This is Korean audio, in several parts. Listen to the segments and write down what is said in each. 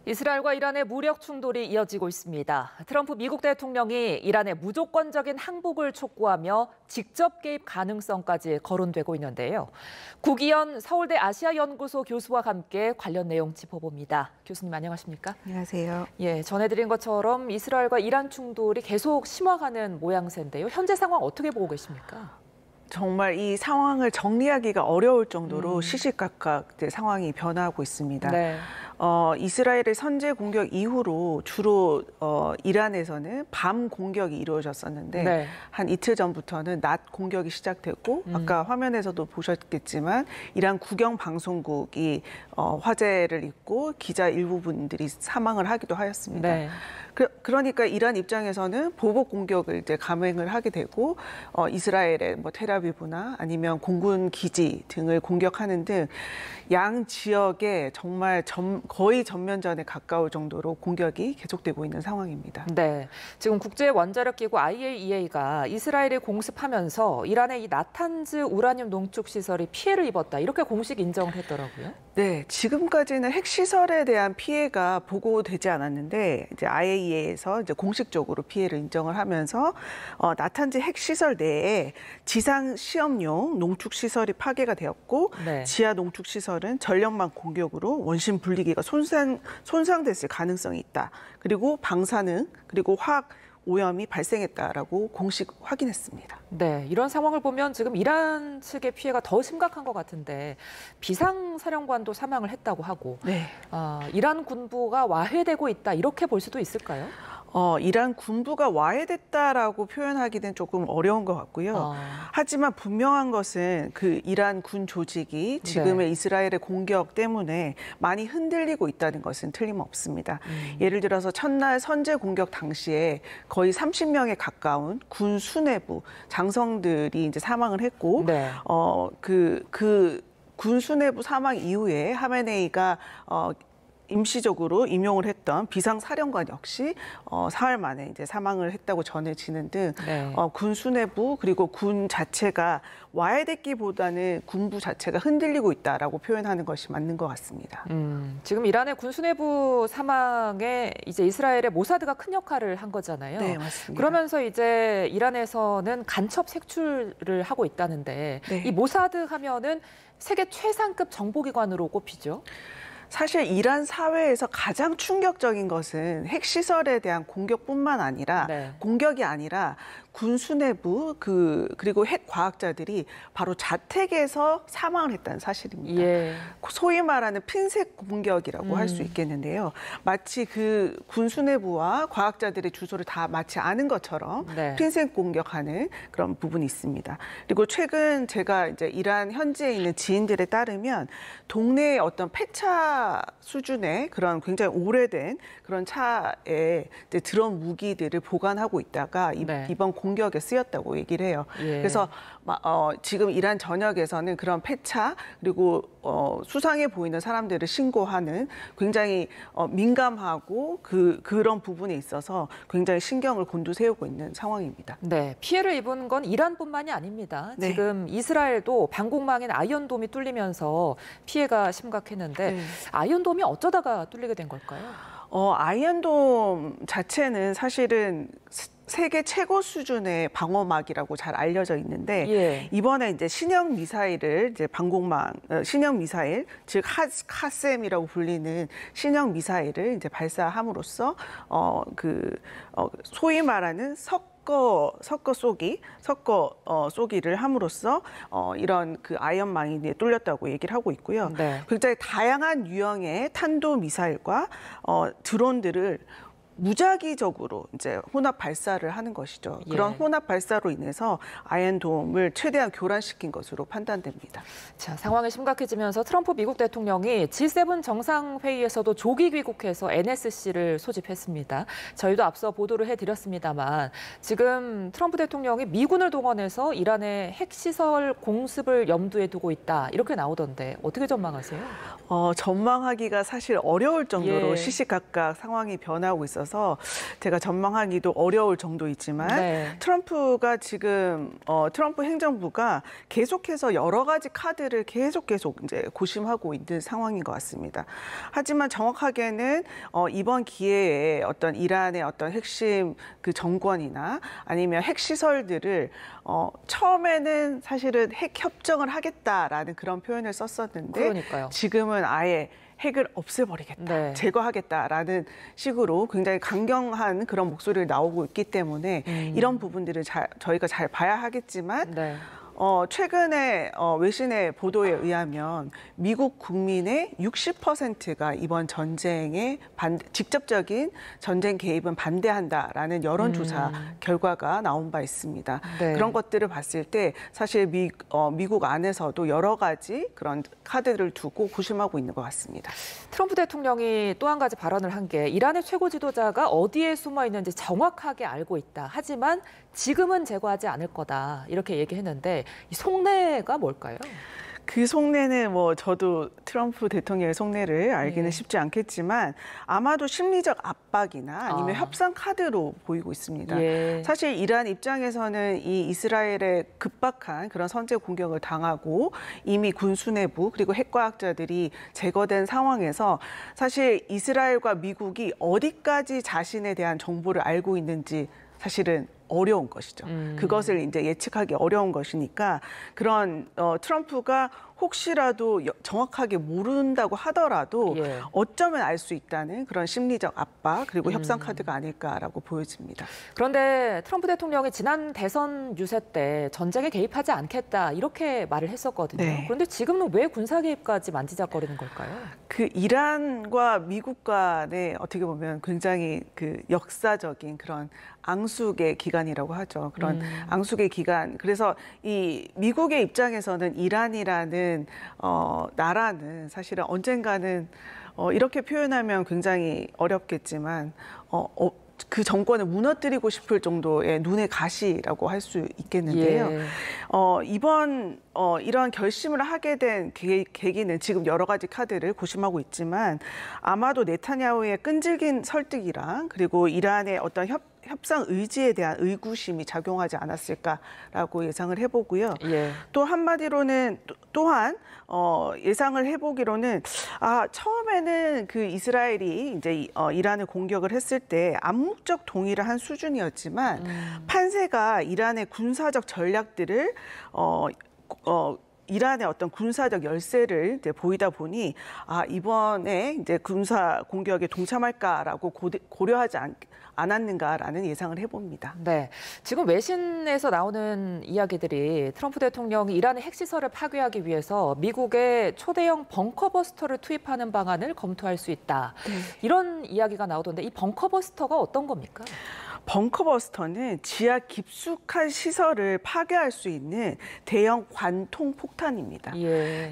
이스라엘과 이란의 무력 충돌이 이어지고 있습니다. 트럼프 미국 대통령이 이란의 무조건적인 항복을 촉구하며 직접 개입 가능성까지 거론되고 있는데요. 구기현 서울대 아시아연구소 교수와 함께 관련 내용 짚어봅니다. 교수님 안녕하십니까? 안녕하세요. 예, 전해드린 것처럼 이스라엘과 이란 충돌이 계속 심화가는 모양새인데요. 현재 상황 어떻게 보고 계십니까? 정말 이 상황을 정리하기가 어려울 정도로 시시각각 상황이 변화하고 있습니다. 네. 이스라엘의 선제 공격 이후로 주로 이란에서는 밤 공격이 이루어졌었는데 네. 한 이틀 전부터는 낮 공격이 시작됐고 아까 화면에서도 보셨겠지만 이란 국영 방송국이 화재를 입고 기자 일부분들이 사망을 하기도 하였습니다. 네. 그러니까 이란 입장에서는 보복 공격을 이제 감행을 하게 되고 이스라엘의 뭐 텔아비브나 아니면 공군 기지 등을 공격하는 등 양 지역에 정말 거의 전면전에 가까울 정도로 공격이 계속되고 있는 상황입니다. 네, 지금 국제 원자력 기구 IAEA가 이스라엘이 공습하면서 이란의 이 나탄즈 우라늄 농축 시설이 피해를 입었다 이렇게 공식 인정을 했더라고요. 네, 지금까지는 핵시설에 대한 피해가 보고되지 않았는데 이제 IAEA에서 이제 공식적으로 피해를 인정을 하면서 나탄즈 핵시설 내에 지상 시험용 농축 시설이 파괴가 되었고 네. 지하 농축 시설은 전력망 공격으로 원심 분리기가 손상됐을 가능성이 있다. 그리고 방사능 그리고 화학 오염이 발생했다라고 공식 확인했습니다. 네, 이런 상황을 보면 지금 이란 측의 피해가 더 심각한 것 같은데 비상사령관도 사망을 했다고 하고 네. 이란 군부가 와해되고 있다 이렇게 볼 수도 있을까요? 이란 군부가 와해됐다라고 표현하기는 조금 어려운 것 같고요. 하지만 분명한 것은 그 이란 군 조직이 지금의 이스라엘의 공격 때문에 많이 흔들리고 있다는 것은 틀림없습니다. 예를 들어서 첫날 선제 공격 당시에 거의 30명에 가까운 군 수뇌부 장성들이 이제 사망을 했고, 네. 군 수뇌부 사망 이후에 하메네이가 임시적으로 임용을 했던 비상사령관 역시 사흘 만에 이제 사망을 했다고 전해지는 등 군 수뇌부 그리고 군 자체가 와해됐기보다는 군부 자체가 흔들리고 있다라고 표현하는 것이 맞는 것 같습니다. 지금 이란의 군 수뇌부 사망에 이제 이스라엘의 모사드가 큰 역할을 한 거잖아요. 네, 맞습니다. 그러면서 이제 이란에서는 간첩 색출을 하고 있다는데 이 모사드 하면은 세계 최상급 정보기관으로 꼽히죠. 사실 이란 사회에서 가장 충격적인 것은 핵시설에 대한 공격뿐만 아니라 공격이 아니라 군 수뇌부 그리고 핵 과학자들이 바로 자택에서 사망을 했다는 사실입니다. 소위 말하는 핀셋 공격이라고 할 수 있겠는데요. 마치 그 군 수뇌부와 과학자들의 주소를 다 마치 아는 것처럼 핀셋 공격하는 그런 부분이 있습니다. 그리고 최근 제가 이제 이란 현지에 있는 지인들에 따르면 동네의 어떤 폐차 수준의 그런 굉장히 오래된 그런 차에 이제 드론 무기들을 보관하고 있다가 이번 공격에 쓰였다고 얘기를 해요. 그래서 지금 이란 전역에서는 그런 폐차 그리고 수상해 보이는 사람들을 신고하는 굉장히 민감하고 그런 부분에 있어서 굉장히 신경을 곤두세우고 있는 상황입니다. 네, 피해를 입은 건 이란뿐만이 아닙니다. 지금 이스라엘도 방공망인 아이언돔이 뚫리면서 피해가 심각했는데 아이언돔이 어쩌다가 뚫리게 된 걸까요? 아이언돔 자체는 사실은 세계 최고 수준의 방어막이라고 잘 알려져 있는데 이번에 이제 신형 미사일을 이제 방공망 신형 미사일 즉 하셈이라고 불리는 신형 미사일을 이제 발사함으로써 소위 말하는 섞어 쏘기를 함으로써 이런 그 아이언망이 뚫렸다고 얘기를 하고 있고요. 굉장히 다양한 유형의 탄도 미사일과 드론들을 무작위적으로 이제 혼합 발사를 하는 것이죠. 그런 혼합 발사로 인해서 아이언돔을 최대한 교란시킨 것으로 판단됩니다. 자, 상황이 심각해지면서 트럼프 미국 대통령이 G7 정상회의에서도 조기 귀국해서 NSC를 소집했습니다. 저희도 앞서 보도를 해드렸습니다만 지금 트럼프 대통령이 미군을 동원해서 이란의 핵시설 공습을 염두에 두고 있다 이렇게 나오던데 어떻게 전망하세요? 전망하기가 사실 어려울 정도로 시시각각 상황이 변하고 있어서 있어서 제가 전망하기도 어려울 정도이지만 네. 트럼프가 지금 트럼프 행정부가 계속해서 여러 가지 카드를 계속 이제 고심하고 있는 상황인 것 같습니다. 하지만 정확하게는 이번 기회에 어떤 이란의 어떤 핵심 그 정권이나 아니면 핵 시설들을 처음에는 사실은 핵 협정을 하겠다라는 그런 표현을 썼었는데 그러니까요. 지금은 아예 핵을 없애버리겠다, 네. 제거하겠다라는 식으로 굉장히 강경한 그런 목소리를 나오고 있기 때문에 이런 부분들을 저희가 잘 봐야 하겠지만 네. 최근에 외신의 보도에 의하면 미국 국민의 60%가 이번 전쟁에 직접적인 전쟁 개입은 반대한다라는 여론조사 결과가 나온 바 있습니다. 네. 그런 것들을 봤을 때 사실 미국 안에서도 여러 가지 그런 카드를 두고 고심하고 있는 것 같습니다. 트럼프 대통령이 또 한 가지 발언을 한 게 이란의 최고 지도자가 어디에 숨어 있는지 정확하게 알고 있다. 하지만 지금은 제거하지 않을 거다. 이렇게 얘기했는데 이 속내가 뭘까요? 그 속내는 뭐 저도 트럼프 대통령의 속내를 알기는 쉽지 않겠지만 아마도 심리적 압박이나 아니면 협상 카드로 보이고 있습니다. 사실 이란 입장에서는 이 이스라엘의 급박한 그런 선제 공격을 당하고 이미 군수내부 그리고 핵과학자들이 제거된 상황에서 사실 이스라엘과 미국이 어디까지 자신에 대한 정보를 알고 있는지 사실은 어려운 것이죠. 그것을 이제 예측하기 어려운 것이니까 그런 트럼프가 혹시라도 정확하게 모른다고 하더라도 어쩌면 알 수 있다는 그런 심리적 압박 그리고 협상 카드가 아닐까라고 보여집니다. 그런데 트럼프 대통령이 지난 대선 유세 때 전쟁에 개입하지 않겠다 이렇게 말을 했었거든요. 네. 그런데 지금은 왜 군사 개입까지 만지작거리는 걸까요? 그 이란과 미국 간의 어떻게 보면 굉장히 그 역사적인 그런 앙숙의 기간이라고 하죠. 그런 앙숙의 기간. 그래서 이 미국의 입장에서는 이란이라는 나라는 사실은 언젠가는 이렇게 표현하면 굉장히 어렵겠지만 그 정권을 무너뜨리고 싶을 정도의 눈의 가시라고 할 수 있겠는데요. 이번 이런 결심을 하게 된 계기는 지금 여러 가지 카드를 고심하고 있지만 아마도 네타냐후의 끈질긴 설득이랑 그리고 이란의 어떤 협상 의지에 대한 의구심이 작용하지 않았을까라고 예상을 해보고요. 또 한마디로는 또한 예상을 해보기로는 처음에는 그 이스라엘이 이제 이란을 공격을 했을 때 암묵적 동의를 한 수준이었지만 판세가 이란의 군사적 전략들을 이란의 어떤 군사적 열세를 이제 보이다 보니 이번에 이제 군사 공격에 동참할까라고 고려하지 않았는가라는 예상을 해봅니다. 네, 지금 외신에서 나오는 이야기들이 트럼프 대통령이 이란의 핵시설을 파괴하기 위해서 미국의 초대형 벙커버스터를 투입하는 방안을 검토할 수 있다. 이런 이야기가 나오던데 이 벙커버스터가 어떤 겁니까? 벙커버스터는 지하 깊숙한 시설을 파괴할 수 있는 대형 관통 폭탄입니다.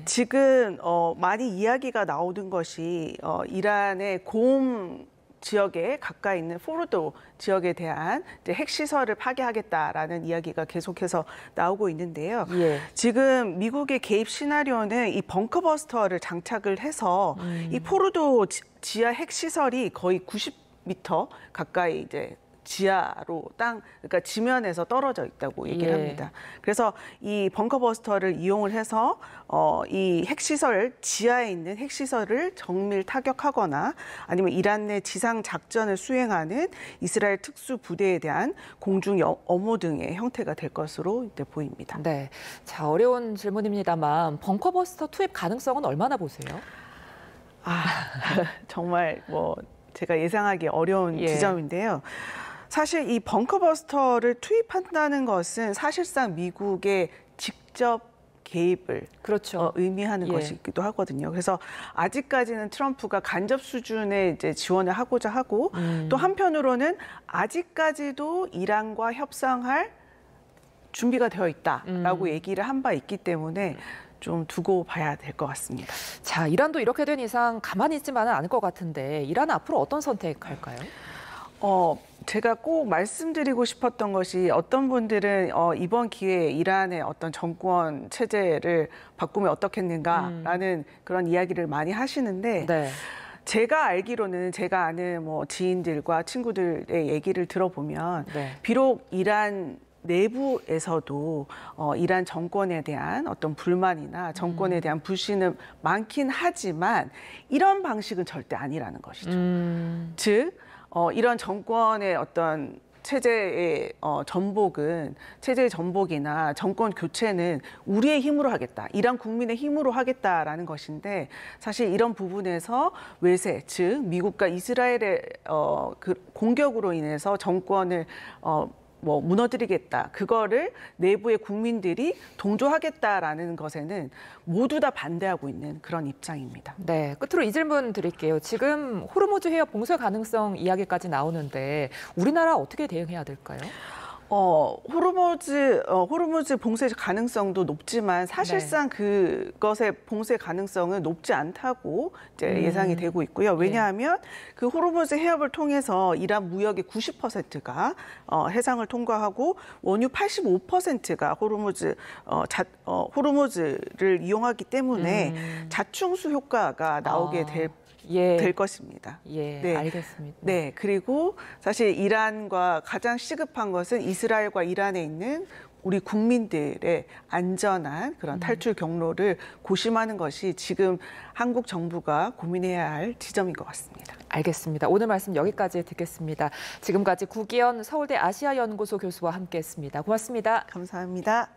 지금 많이 이야기가 나오는 것이 이란의 고움 지역에 가까이 있는 포르도 지역에 대한 핵시설을 파괴하겠다라는 이야기가 계속해서 나오고 있는데요. 지금 미국의 개입 시나리오는 이 벙커버스터를 장착을 해서 이 포르도 지하 핵시설이 거의 90m 가까이 이제 지하로 그러니까 지면에서 떨어져 있다고 얘기를 합니다. 그래서 이 벙커버스터를 이용을 해서 이 핵시설, 지하에 있는 핵시설을 정밀 타격하거나 아니면 이란 내 지상 작전을 수행하는 이스라엘 특수 부대에 대한 공중 엄호 등의 형태가 될 것으로 이제 보입니다. 네, 자 어려운 질문입니다만 벙커버스터 투입 가능성은 얼마나 보세요? 정말 제가 예상하기 어려운 지점인데요. 사실 이 벙커버스터를 투입한다는 것은 사실상 미국의 직접 개입을 의미하는 것이기도 하거든요. 그래서 아직까지는 트럼프가 간접 수준의 이제 지원을 하고자 하고 또 한편으로는 아직까지도 이란과 협상할 준비가 되어 있다라고 얘기를 한 바 있기 때문에 좀 두고 봐야 될 것 같습니다. 자, 이란도 이렇게 된 이상 가만히 있지만은 않을 것 같은데 이란은 앞으로 어떤 선택할까요? 제가 꼭 말씀드리고 싶었던 것이 어떤 분들은 이번 기회에 이란의 어떤 정권 체제를 바꾸면 어떻겠는가라는 그런 이야기를 많이 하시는데 제가 알기로는 제가 아는 뭐 지인들과 친구들의 얘기를 들어보면 네. 비록 이란 내부에서도 이란 정권에 대한 어떤 불만이나 정권에 대한 불신은 많긴 하지만 이런 방식은 절대 아니라는 것이죠. 즉 이런 정권의 어떤 체제의 전복이나 정권 교체는 우리의 힘으로 하겠다, 이란 국민의 힘으로 하겠다라는 것인데 사실 이런 부분에서 외세, 즉 미국과 이스라엘의 그 공격으로 인해서 정권을 무너뜨리겠다. 그거를 내부의 국민들이 동조하겠다라는 것에는 모두 다 반대하고 있는 그런 입장입니다. 네, 끝으로 이 질문 드릴게요. 지금 호르무즈 해협 봉쇄 가능성 이야기까지 나오는데 우리나라 어떻게 대응해야 될까요? 호르무즈 봉쇄 가능성도 높지만 사실상 그것의 봉쇄 가능성은 높지 않다고 이제 예상이 되고 있고요. 왜냐하면 그 호르무즈 해협을 통해서 이란 무역의 90%가 해상을 통과하고 원유 85%가 호르무즈를 이용하기 때문에 자충수 효과가 나오게 될 것입니다. 네, 알겠습니다. 네, 그리고 사실 이란과 가장 시급한 것은 이스라엘과 이란에 있는 우리 국민들의 안전한 그런 탈출 경로를 고심하는 것이 지금 한국 정부가 고민해야 할 지점인 것 같습니다. 알겠습니다. 오늘 말씀 여기까지 듣겠습니다. 지금까지 구기현 서울대 아시아연구소 교수와 함께했습니다. 고맙습니다. 감사합니다.